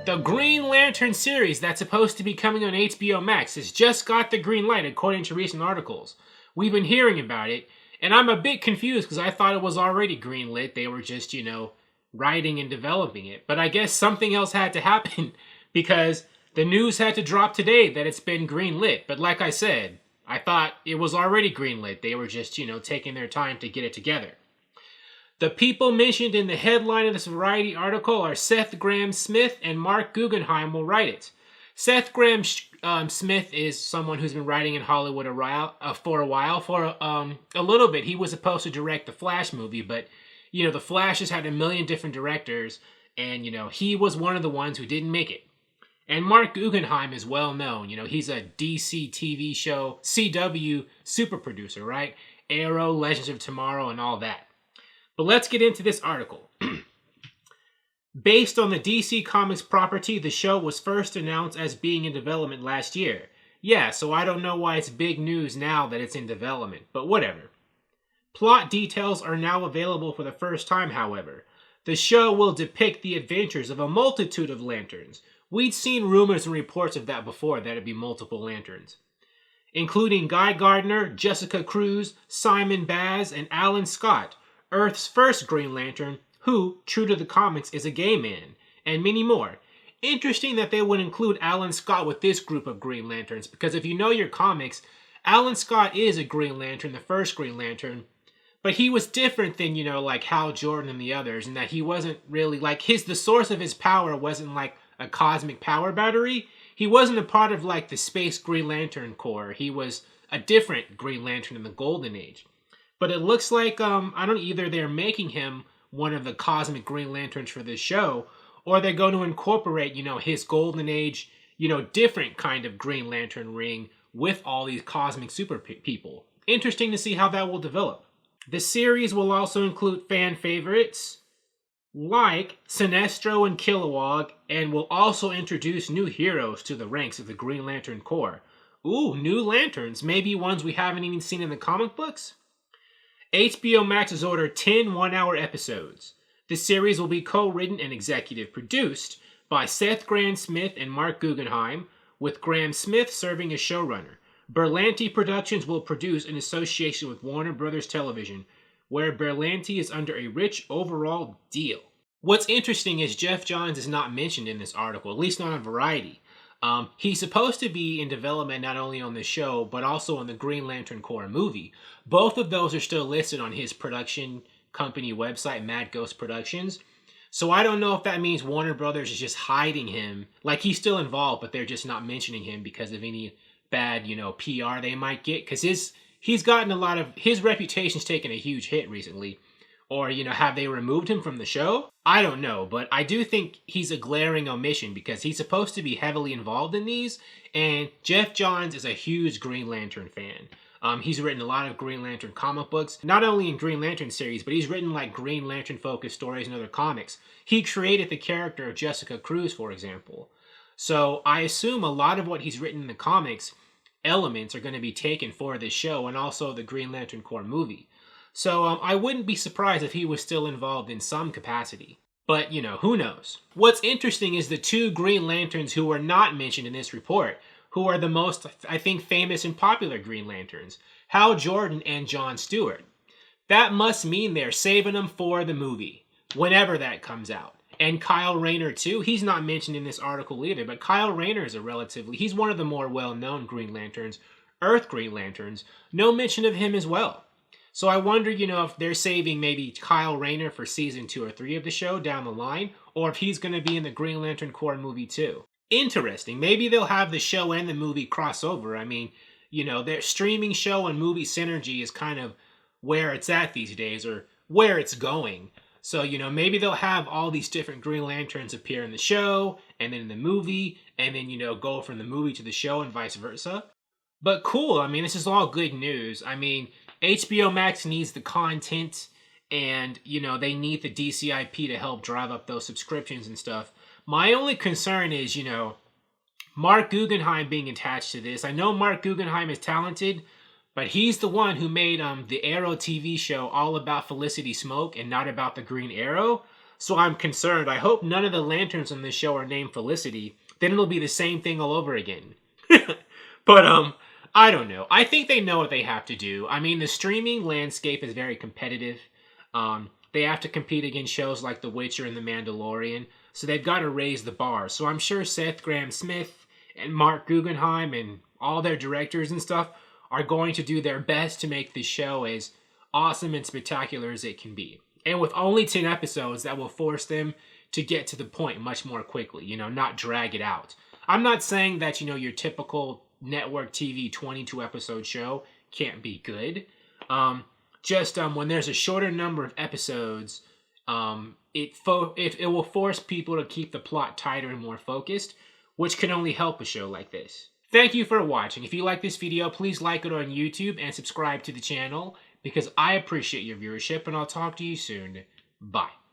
The Green Lantern series that's supposed to be coming on HBO Max has just got the green light according to recent articles. We've been hearing about it, and I'm a bit confused because I thought it was already greenlit. They were just, writing and developing it. But I guess something else had to happen because the news had to drop today that it's been greenlit. But like I said, I thought it was already greenlit. They were just, taking their time to get it together. The people mentioned in the headline of this Variety article are Seth Grahame-Smith and Marc Guggenheim will write it. Seth Grahame-Smith is someone who's been writing in Hollywood for a while. For a little bit, he was supposed to direct the Flash movie, but, the Flash has had a million different directors, and, he was one of the ones who didn't make it. And Marc Guggenheim is well known. He's a DC TV show, CW super producer, right? Arrow, Legends of Tomorrow, and all that. But let's get into this article. Based on the DC Comics property, the show was first announced as being in development last year. Yeah, so I don't know why it's big news now that it's in development, but whatever. Plot details are now available for the first time, however. The show will depict the adventures of a multitude of lanterns. We'd seen rumors and reports of that before, that it'd be multiple lanterns. Including Guy Gardner, Jessica Cruz, Simon Baz, and Alan Scott, Earth's first Green Lantern, who, true to the comics, is a gay man, and many more. Interesting that they would include Alan Scott with this group of Green Lanterns, because if you know your comics, Alan Scott is a Green Lantern, the first Green Lantern, but he was different than, like Hal Jordan and the others, in that he wasn't really, the source of his power wasn't like a cosmic power battery. He wasn't a part of, the Space Green Lantern Corps. He was a different Green Lantern in the Golden Age. But it looks like, either they're making him one of the cosmic Green Lanterns for this show, or they're going to incorporate, his Golden Age, different kind of Green Lantern ring with all these cosmic super people. Interesting to see how that will develop. The series will also include fan favorites like Sinestro and Kilowog, and will also introduce new heroes to the ranks of the Green Lantern Corps. Ooh, new lanterns, maybe ones we haven't even seen in the comic books? HBO Max has ordered 10 one-hour episodes. The series will be co-written and executive produced by Seth Grahame-Smith and Marc Guggenheim, with Grahame-Smith serving as showrunner. Berlanti Productions will produce in association with Warner Brothers Television, where Berlanti is under a rich overall deal. What's interesting is Geoff Johns is not mentioned in this article, at least not on Variety. He's supposed to be in development not only on the show, but also on the Green Lantern Corps movie. Both of those are still listed on his production company website, Mad Ghost Productions. So I don't know if that means Warner Brothers is just hiding him. He's still involved, but they're just not mentioning him because of any bad, PR they might get. Because he's gotten his reputation's taken a huge hit recently. Or, have they removed him from the show? I don't know, but I do think he's a glaring omission because he's supposed to be heavily involved in these, and Geoff Johns is a huge Green Lantern fan. He's written a lot of Green Lantern comic books, not only in Green Lantern series, but he's written Green Lantern-focused stories and other comics. He created the character of Jessica Cruz, for example. So I assume a lot of what he's written in the comics elements are going to be taken for this show and also the Green Lantern Corps movie. So I wouldn't be surprised if he was still involved in some capacity. But, who knows? What's interesting is the two Green Lanterns who were not mentioned in this report, who are the most, I think, famous and popular Green Lanterns, Hal Jordan and John Stewart. That must mean they're saving them for the movie, whenever that comes out. And Kyle Rayner, too. He's not mentioned in this article either, but Kyle Rayner is he's one of the more well-known Green Lanterns, Earth Green Lanterns. No mention of him as well. So I wonder, if they're saving maybe Kyle Rayner for season 2 or 3 of the show down the line, or if he's going to be in the Green Lantern Corps movie too. Interesting. Maybe they'll have the show and the movie cross over. I mean, their streaming show and movie synergy is kind of where it's at these days, or where it's going. So, maybe they'll have all these different Green Lanterns appear in the show, and then in the movie, and then, go from the movie to the show and vice versa. But cool. I mean, this is all good news. I mean, HBO Max needs the content, and, they need the DCIP to help drive up those subscriptions and stuff. My only concern is, Marc Guggenheim being attached to this. I know Marc Guggenheim is talented, but he's the one who made the Arrow TV show all about Felicity Smoke and not about the Green Arrow. So I'm concerned. I hope none of the lanterns on this show are named Felicity. Then it'll be the same thing all over again. But, I don't know. I think they know what they have to do. I mean, the streaming landscape is very competitive. They have to compete against shows like The Witcher and The Mandalorian, so they've got to raise the bar. So I'm sure Seth Grahame-Smith and Marc Guggenheim and all their directors and stuff are going to do their best to make this show as awesome and spectacular as it can be. And with only 10 episodes, that will force them to get to the point much more quickly, not drag it out. I'm not saying that, your typical network TV 22 episode show can't be good. When there's a shorter number of episodes, it will force people to keep the plot tighter and more focused, which can only help a show like this. Thank you for watching. If you like this video, please like it on YouTube and subscribe to the channel because I appreciate your viewership, and I'll talk to you soon. Bye.